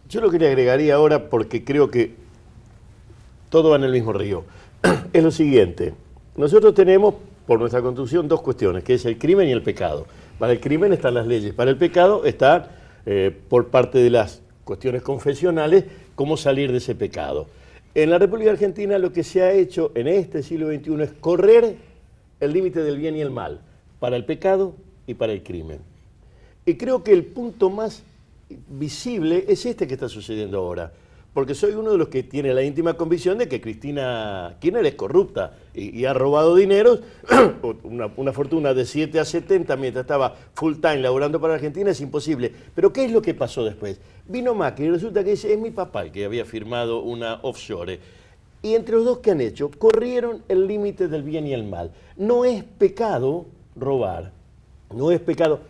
Yo lo que le agregaría ahora, porque creo que todo va en el mismo río, es lo siguiente. Nosotros tenemos, por nuestra Constitución, dos cuestiones, que es el crimen y el pecado. Para el crimen están las leyes, para el pecado está, por parte de las cuestiones confesionales, cómo salir de ese pecado. En la República Argentina lo que se ha hecho en este siglo XXI es correr el límite del bien y el mal, para el pecado y para el crimen. Y creo que el punto más visible es este que está sucediendo ahora, porque soy uno de los que tiene la íntima convicción de que Cristina Kirchner es corrupta y ha robado dineros, una fortuna de 7 a 70 mientras estaba full time laborando para Argentina es imposible. Pero ¿qué es lo que pasó después? Vino Macri y resulta que es mi papá el que había firmado una offshore. Y entre los dos que han hecho, corrieron el límite del bien y el mal. No es pecado robar, no es pecado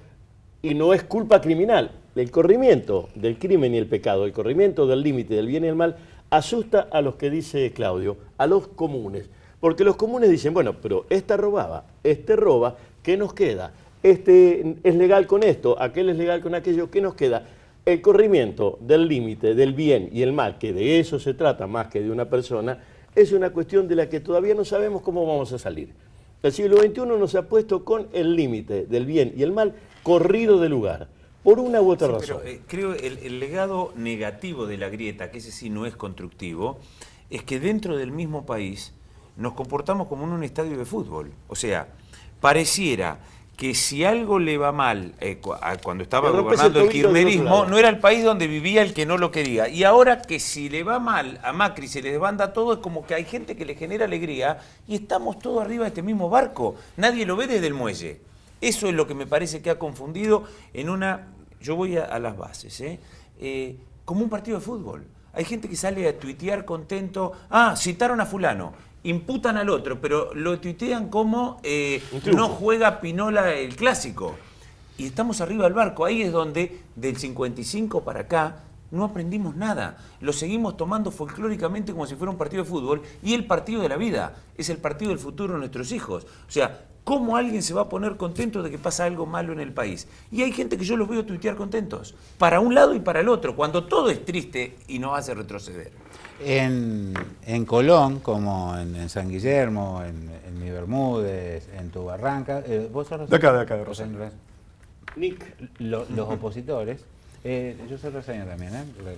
y no es culpa criminal. El corrimiento del crimen y el pecado, el corrimiento del límite del bien y el mal, asusta a los que dice Claudio, a los comunes. Porque los comunes dicen, bueno, pero esta robaba, este roba, ¿qué nos queda? Este es legal con esto, aquel es legal con aquello, ¿qué nos queda? El corrimiento del límite del bien y el mal, que de eso se trata más que de una persona, es una cuestión de la que todavía no sabemos cómo vamos a salir. El siglo XXI nos ha puesto con el límite del bien y el mal corrido de lugar. Por una u otra razón. Pero creo el legado negativo de la grieta, que ese sí no es constructivo, es que dentro del mismo país nos comportamos como en un estadio de fútbol. O sea, pareciera que si algo le va mal, cuando estaba gobernando el kirchnerismo, no era el país donde vivía el que no lo quería. Y ahora que si le va mal a Macri, se le desbanda todo, es como que hay gente que le genera alegría y estamos todos arriba de este mismo barco. Nadie lo ve desde el muelle. Eso es lo que me parece que ha confundido en una... Yo voy a las bases, como un partido de fútbol. Hay gente que sale a tuitear contento, citaron a fulano, imputan al otro, pero lo tuitean como no juega Pinola el clásico. Y estamos arriba del barco. Ahí es donde, del 55 para acá, no aprendimos nada. Lo seguimos tomando folclóricamente como si fuera un partido de fútbol y el partido de la vida. Es el partido del futuro de nuestros hijos. O sea, ¿cómo alguien se va a poner contento de que pasa algo malo en el país? Y hay gente que yo los veo tuitear contentos, para un lado y para el otro, cuando todo es triste y nos hace retroceder. En Colón, como en San Guillermo, en Mi Bermúdez, en Tu Barranca, ¿vos sos de acá de Rosario. Nick. Los opositores, yo soy rosaño también,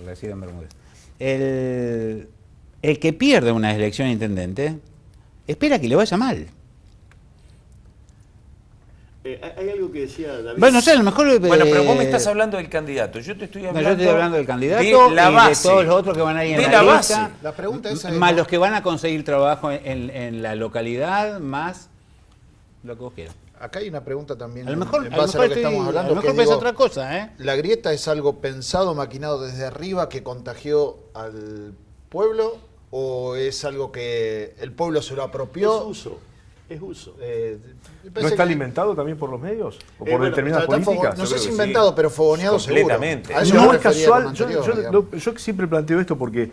resido en Bermúdez. El que pierde una elección de intendente espera que le vaya mal. Hay algo que decía David. Bueno, no sé, a lo mejor... Bueno, pero vos me estás hablando del candidato. Yo te estoy hablando, yo estoy hablando del candidato de la base, y de todos los otros que van a ir en la la base. lista. La pregunta es más los que van a conseguir trabajo en la localidad, más lo que vos quieras. Acá hay una pregunta también A lo mejor, en base a lo que estamos hablando. a lo mejor que piensa otra cosa, ¿eh? ¿La grieta es algo pensado, maquinado desde arriba que contagió al pueblo o es algo que el pueblo se lo apropió? Es uso. ¿No está alimentado también por los medios? ¿O por determinadas políticas? No sé si inventado, pero fogoneado completamente. Seguro. A eso No me es refería casual. con anterior, Yo siempre planteo esto porque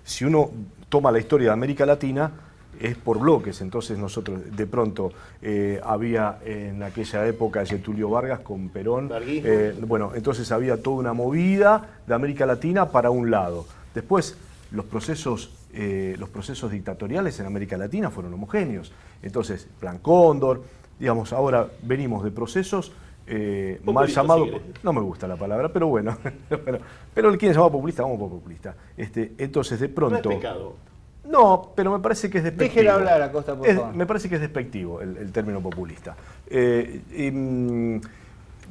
si uno toma la historia de América Latina, es por bloques. Entonces nosotros, de pronto, había en aquella época Getúlio Vargas con Perón. Bueno, entonces había toda una movida de América Latina para un lado. Después, los procesos dictatoriales en América Latina fueron homogéneos. Entonces, Plan Cóndor, digamos, ahora venimos de procesos mal llamados, no me gusta la palabra, pero bueno, pero el quien se llama populista, vamos por populista. Entonces, de pronto... No es pecado. No, pero me parece que es despectivo. Déjelo hablar, Acosta, por favor. Me parece que es despectivo el término populista.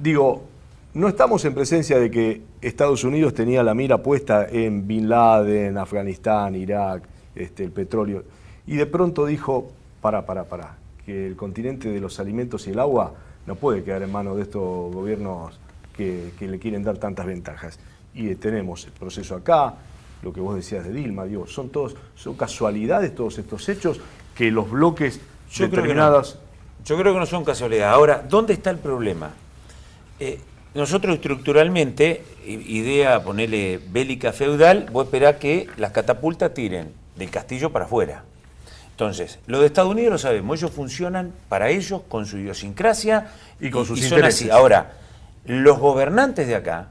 Digo, no estamos en presencia de que Estados Unidos tenía la mira puesta en Bin Laden, Afganistán, Irak, el petróleo, y de pronto dijo, pará, que el continente de los alimentos y el agua no puede quedar en manos de estos gobiernos que le quieren dar tantas ventajas. Y tenemos el proceso acá, lo que vos decías de Dilma, digo, son casualidades todos estos hechos que los bloques determinados... Yo creo que no son casualidades. Ahora, ¿dónde está el problema? Nosotros estructuralmente, idea, ponerle bélica feudal, vos esperás que las catapultas tiren del castillo para afuera. Entonces, lo de Estados Unidos lo sabemos, ellos funcionan para ellos, con su idiosincrasia y con sus son intereses. así. Ahora, los gobernantes de acá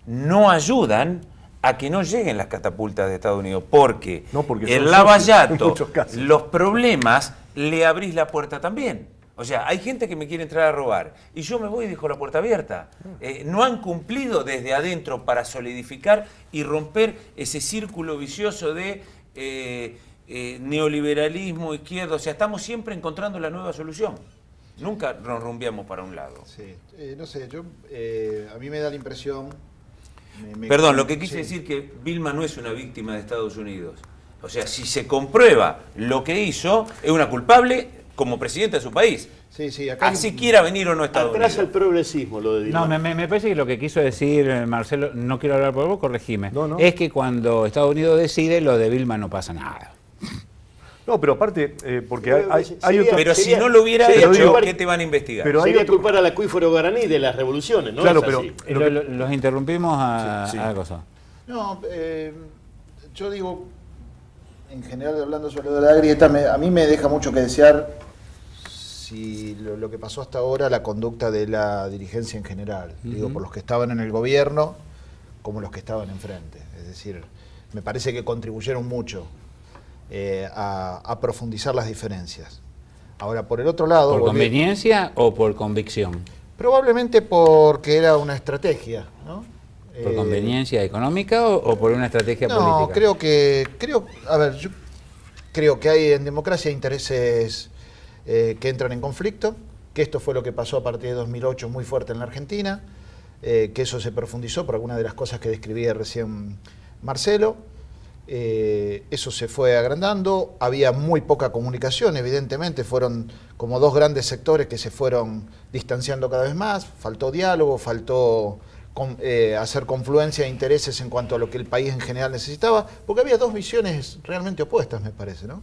no ayudan a que no lleguen las catapultas de Estados Unidos, porque, No, porque son el socios lavallato, en muchos casos. los problemas, le abrís la puerta también. O sea, hay gente que me quiere entrar a robar y yo me voy y dejo la puerta abierta. No han cumplido desde adentro para solidificar y romper ese círculo vicioso de neoliberalismo, izquierda. O sea, estamos siempre encontrando la nueva solución. Nunca nos rumbiamos para un lado. Sí. No sé, a mí me da la impresión... Perdón, lo que quise sí. decir que Vilma no es una víctima de Estados Unidos. O sea, si se comprueba lo que hizo, es una culpable como presidenta de su país. Sí, sí, acá Así quiera venir o no a Estados Atrasa el Unidos. progresismo lo de Dilma. No, me parece que lo que quiso decir Marcelo, no quiero hablar por vos, corregime, No, no. es que cuando Estados Unidos decide, lo de Vilma no pasa nada. No, pero aparte, porque hay Sería- otro... Pero si Sería- no lo hubiera sí, pero hecho, digo- ¿qué te van a investigar? pero hay Sería otro- culpar al acuífero guaraní de las revoluciones, ¿no? Claro, Es pero- así. Los interrumpimos a la cosa. No, yo digo, en general hablando sobre lo de la grieta, a mí me deja mucho que desear si lo que pasó hasta ahora, la conducta de la dirigencia en general. Digo, por los que estaban en el gobierno como los que estaban enfrente. Es decir, me parece que contribuyeron mucho a profundizar las diferencias. Ahora, por el otro lado... ¿Por conveniencia o por convicción? Probablemente porque era una estrategia, ¿no? ¿Por conveniencia económica o por una estrategia No, política? yo creo que hay en democracia intereses que entran en conflicto, que esto fue lo que pasó a partir de 2008 muy fuerte en la Argentina, que eso se profundizó por algunas de las cosas que describía recién Marcelo. Eso se fue agrandando, había muy poca comunicación, evidentemente, fueron como dos grandes sectores que se fueron distanciando cada vez más, faltó diálogo, faltó hacer confluencia de intereses en cuanto a lo que el país en general necesitaba, porque había dos visiones realmente opuestas, me parece, ¿no?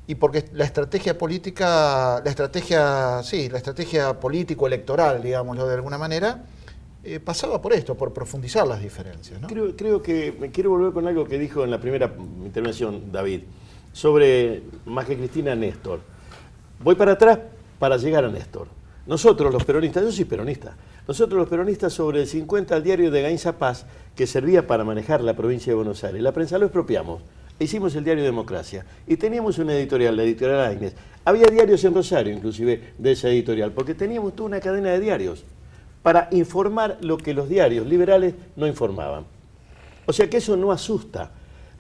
Y porque la estrategia política, la estrategia político-electoral, digámoslo de alguna manera, pasaba por esto, por profundizar las diferencias, ¿no? Creo que me quiero volver con algo que dijo en la primera intervención David, sobre, más que Cristina, Néstor. Voy para atrás para llegar a Néstor. Nosotros los peronistas, yo soy peronista, nosotros los peronistas sobre el 50 al diario de Gainza Paz, que servía para manejar la provincia de Buenos Aires, la prensa lo expropiamos, hicimos el diario Democracia y teníamos una editorial, la editorial Agnes. Había diarios en Rosario, inclusive, de esa editorial, porque teníamos toda una cadena de diarios para informar lo que los diarios liberales no informaban. O sea que eso no asusta.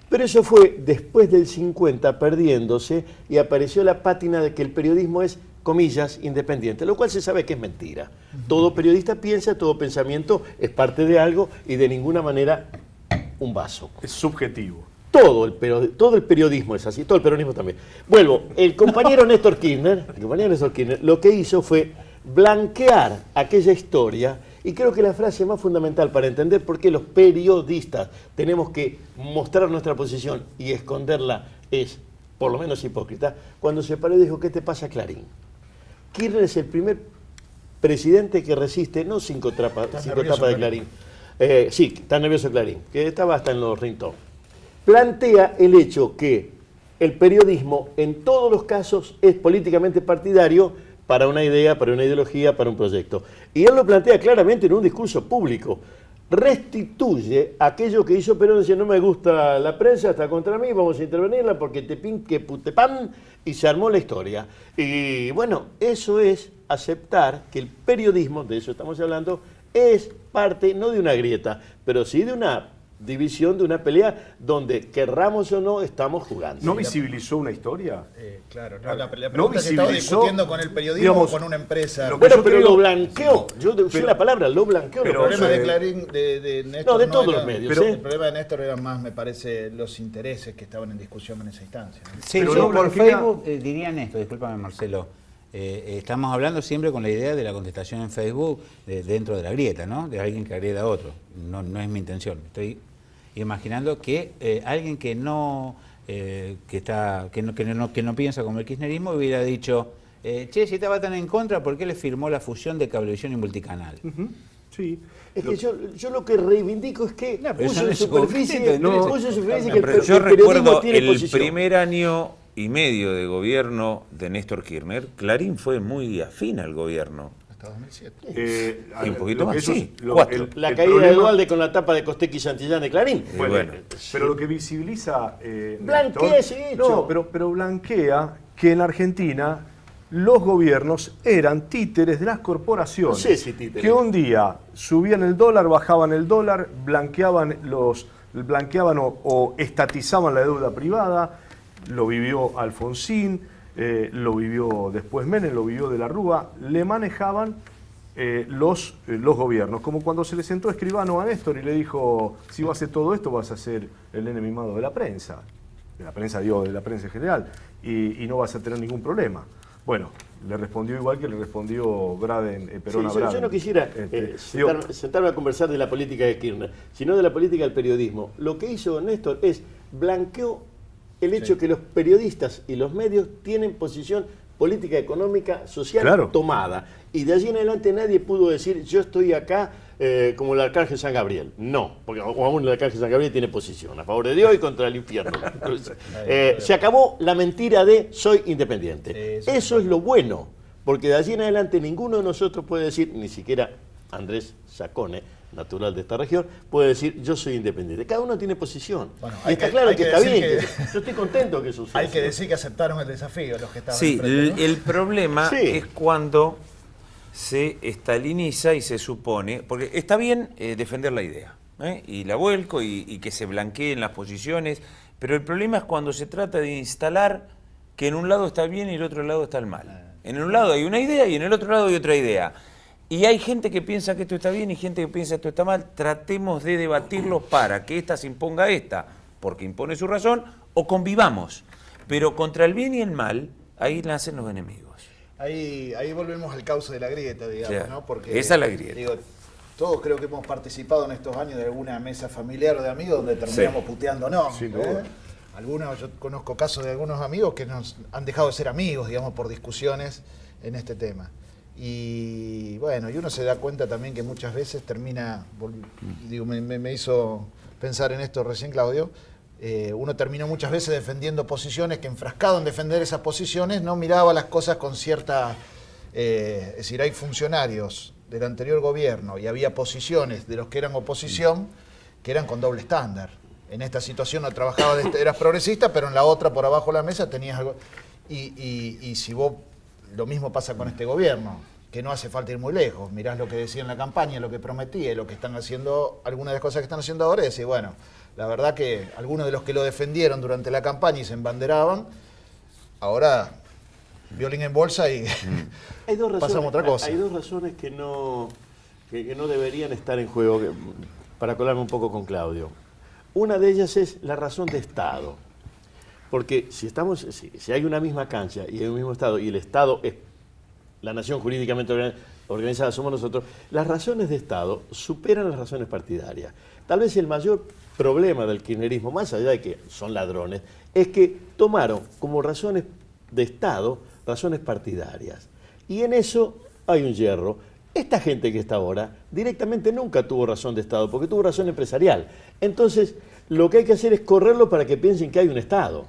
Pero eso fue después del 50 perdiéndose y apareció la pátina de que el periodismo es, comillas, independiente, lo cual se sabe que es mentira. Todo periodista piensa, todo pensamiento es parte de algo y de ninguna manera un vaso. Es subjetivo. Todo el periodismo es así, todo el peronismo también. Vuelvo, el compañero Néstor Kirchner lo que hizo fue blanquear aquella historia, y creo que la frase más fundamental para entender por qué los periodistas tenemos que mostrar nuestra posición y esconderla es, por lo menos hipócrita, cuando se paró y dijo, ¿qué te pasa, Clarín? Kirchner es el primer presidente que resiste, no cinco tapas de Clarín. Sí, está nervioso Clarín, que estaba hasta en los ringtones. Plantea el hecho que el periodismo en todos los casos es políticamente partidario para una idea, para una ideología, para un proyecto. Y él lo plantea claramente en un discurso público. Restituye aquello que hizo Perón, decía, no me gusta la prensa, está contra mí, vamos a intervenirla porque te pin, que pute pam, y se armó la historia. Y bueno, eso es aceptar que el periodismo, de eso estamos hablando, es parte, no de una grieta, pero sí de una división, de una pelea donde, querramos o no, estamos jugando. ¿No visibilizó una historia? Claro, no, la no pregunta es si estaba visibilizó, discutiendo con el periodismo digamos, o con una empresa. lo que Bueno, yo pero creo- lo blanqueó. Yo usé pero- la palabra, lo blanqueó. pero- El problema de eso Clarín, de Néstor, No, de todos era- los medios, pero- El problema de Néstor era más, me parece, los intereses que estaban en discusión en esa instancia, ¿no? Sí, Pero yo no por blanquea- Facebook dirían esto, discúlpame Marcelo, estamos hablando siempre con la idea de la contestación en Facebook dentro de la grieta, ¿no? De alguien que agreda a otro. No es mi intención. Estoy imaginando que alguien que no piensa como el kirchnerismo hubiera dicho, che, si estaba tan en contra, ¿por qué le firmó la fusión de Cablevisión y Multicanal? Ujú, sí. Es que yo lo que reivindico es que No, pero puso eso no en es superficie, concreto, puso en superficie No, que pero el yo periodismo recuerdo tiene el posición. primer año y medio de gobierno de Néstor Kirchner, Clarín fue muy afín al gobierno. hasta 2007. Y un poquito lo que más, sí, lo- 4. La el caída de problema- Dualde con la tapa de Costec y Santillán de Clarín. Bueno, pero lo que visibiliza. Blanquea Néstor, ese hecho. No, pero blanquea que en la Argentina los gobiernos eran títeres de las corporaciones. No sé si títeres. Que un día subían el dólar, bajaban el dólar, blanqueaban o estatizaban la deuda privada. Lo vivió Alfonsín, lo vivió después Menem, lo vivió de la Rúa. Le manejaban los gobiernos, como cuando se le sentó Escribano a Néstor y le dijo: si vas a hacer todo esto vas a ser el nene mimado de la prensa, de la prensa en general, y no vas a tener ningún problema. Bueno, le respondió igual que le respondió Perón a Sí, Braden. yo no quisiera sentarme a conversar de la política de Kirchner, sino de la política del periodismo. Lo que hizo Néstor es blanqueó el hecho que los periodistas y los medios tienen posición política, económica, social Claro. tomada. Y de allí en adelante nadie pudo decir: yo estoy acá como el arcángel San Gabriel. No, porque aún el arcángel San Gabriel tiene posición a favor de Dios y contra el infierno. Entonces, se acabó la mentira de soy independiente. Eso es lo bueno, porque de allí en adelante ninguno de nosotros puede decir, ni siquiera Andrés Sacone, natural de esta región, puede decir: yo soy independiente. Cada uno tiene posición. Bueno, Y hay está que- claro hay que que está decir bien. que- Yo estoy contento que eso suceda. Hay que decir que aceptaron el desafío los que estaban Sí, enfrente, ¿no? el problema Sí. es cuando se estaliniza y se supone, porque está bien defender la idea, y la vuelco y que se blanqueen las posiciones, pero el problema es cuando se trata de instalar que en un lado está el bien y en el otro lado está el mal. En un lado hay una idea y en el otro lado hay otra idea. Y hay gente que piensa que esto está bien y gente que piensa que esto está mal. Tratemos de debatirlo para que esta se imponga a esta, porque impone su razón, o convivamos. Pero contra el bien y el mal, ahí nacen los enemigos. Ahí volvemos al cauce de la grieta, digamos, Claro, ¿no? Porque esa es la grieta. digo, todos creo que hemos participado en estos años de alguna mesa familiar o de amigos donde terminamos puteándonos. Sin duda. Yo conozco casos de algunos amigos que nos han dejado de ser amigos, digamos, por discusiones en este tema. Y bueno, y uno se da cuenta también que muchas veces termina, digo, me hizo pensar en esto recién, Claudio. Uno terminó muchas veces defendiendo posiciones que, enfrascado en defender esas posiciones, no miraba las cosas con cierta... es decir, hay funcionarios del anterior gobierno y había posiciones de los que eran oposición que eran con doble estándar. En esta situación no trabajabas, eras progresista, pero en la otra, por abajo de la mesa, tenías algo... Y si vos... Lo mismo pasa con este gobierno, que no hace falta ir muy lejos. Mirás lo que decía en la campaña, lo que prometía y lo que están haciendo, algunas de las cosas que están haciendo ahora, y decís, bueno, la verdad que algunos de los que lo defendieron durante la campaña y se embanderaban, ahora violín en bolsa y Hay dos razones, pasamos a otra cosa. Hay dos razones que no deberían estar en juego, para colarme un poco con Claudio. Una de ellas es la razón de Estado. Porque si hay una misma cancha y hay un mismo Estado, y el Estado es la nación jurídicamente organizada, somos nosotros, las razones de Estado superan las razones partidarias. Tal vez el mayor problema del kirchnerismo, más allá de que son ladrones, es que tomaron como razones de Estado razones partidarias. Y en eso hay un hierro. Esta gente que está ahora directamente nunca tuvo razón de Estado, porque tuvo razón empresarial. Entonces, lo que hay que hacer es correrlo para que piensen que hay un Estado.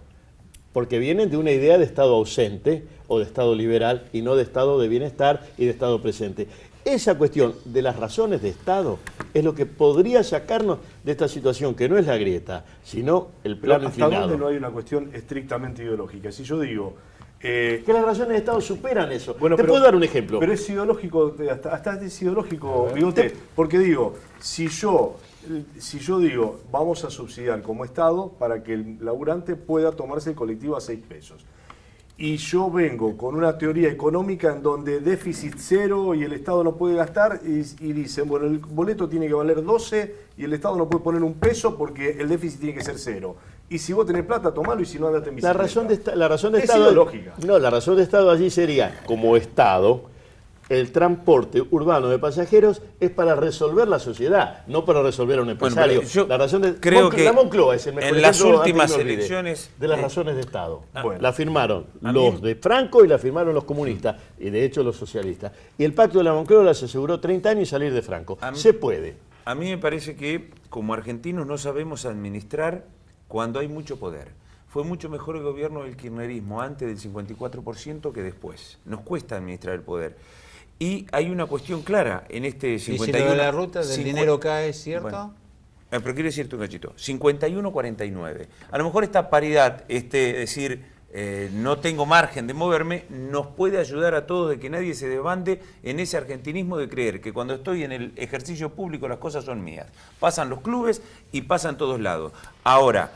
Porque vienen de una idea de Estado ausente o de Estado liberal y no de Estado de bienestar y de Estado presente. Esa cuestión de las razones de Estado es lo que podría sacarnos de esta situación, que no es la grieta, sino el plano ¿Hasta dónde inclinado. no hay una cuestión estrictamente ideológica? Si yo digo... Que las razones de Estado superan eso. Bueno, Te pero- puedo dar un ejemplo. Pero es ideológico, hasta es ideológico, Bigote, porque digo, si yo digo, vamos a subsidiar como Estado para que el laburante pueda tomarse el colectivo a 6 pesos, y yo vengo con una teoría económica en donde déficit cero y el Estado no puede gastar, y dicen, bueno, el boleto tiene que valer 12 y el Estado no puede poner un peso porque el déficit tiene que ser cero. Y si vos tenés plata, tomalo, y si no, andate en La bicicleta. razón de Es Estado. ideológica. No, la razón de Estado allí sería, como Estado, el transporte urbano de pasajeros es para resolver la sociedad, no para resolver a un empresario. pero yo la razón de creo que la Moncloa es el mejor en las ejemplo, últimas antes que me olvide, elecciones, de las razones de Estado. Bueno. La firmaron A los mí- de Franco y la firmaron los comunistas, y de hecho los socialistas. Y el pacto de la Moncloa las aseguró 30 años y salir de Franco. A mí- Se puede. A mí me parece que como argentinos no sabemos administrar cuando hay mucho poder. Fue mucho mejor el gobierno del kirchnerismo antes del 54% que después. Nos cuesta administrar el poder. Y hay una cuestión clara en este ¿Y 51... si lo de la ruta del dinero cae, es cierto? Bueno, pero quiero decirte un cachito. 51-49. A lo mejor esta paridad, decir, no tengo margen de moverme, nos puede ayudar a todos de que nadie se desbande en ese argentinismo de creer que cuando estoy en el ejercicio público las cosas son mías. Pasan los clubes y pasan todos lados. Ahora,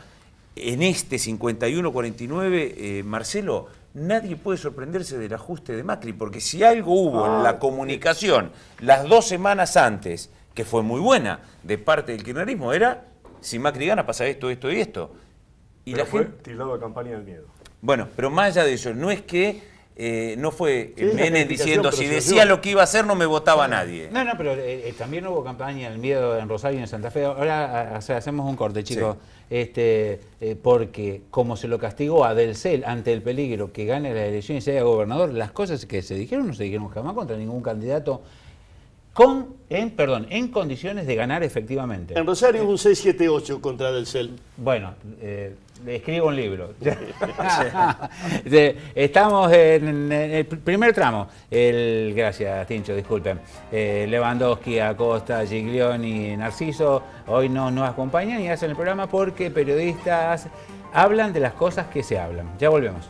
en este 51-49, Marcelo, nadie puede sorprenderse del ajuste de Macri, porque si algo hubo en la comunicación las 2 semanas antes, que fue muy buena de parte del kirchnerismo, era, si Macri gana pasa esto, esto y esto. Y Pero la fue gente... tildado de campaña del miedo. Bueno, pero más allá de eso, no es que no fue Sí, es la Menem criticación, diciendo pero si se decía ayuda. lo que iba a hacer no me votaba nadie. No, pero también hubo campaña del miedo en Rosario y en Santa Fe. Ahora hacemos un corte, chicos. Porque como se lo castigó a Delcel ante el peligro que gane la elección y sea gobernador, las cosas que se dijeron no se dijeron jamás contra ningún candidato en condiciones de ganar efectivamente. En Rosario hubo un 6-7-8 contra Delcel. Bueno, le escribo un libro. Estamos en el primer tramo. Gracias, Tincho, disculpen. Lewandowski, Acosta, Giglioni, Narciso, hoy no nos acompañan y hacen el programa porque periodistas hablan de las cosas que se hablan. Ya volvemos.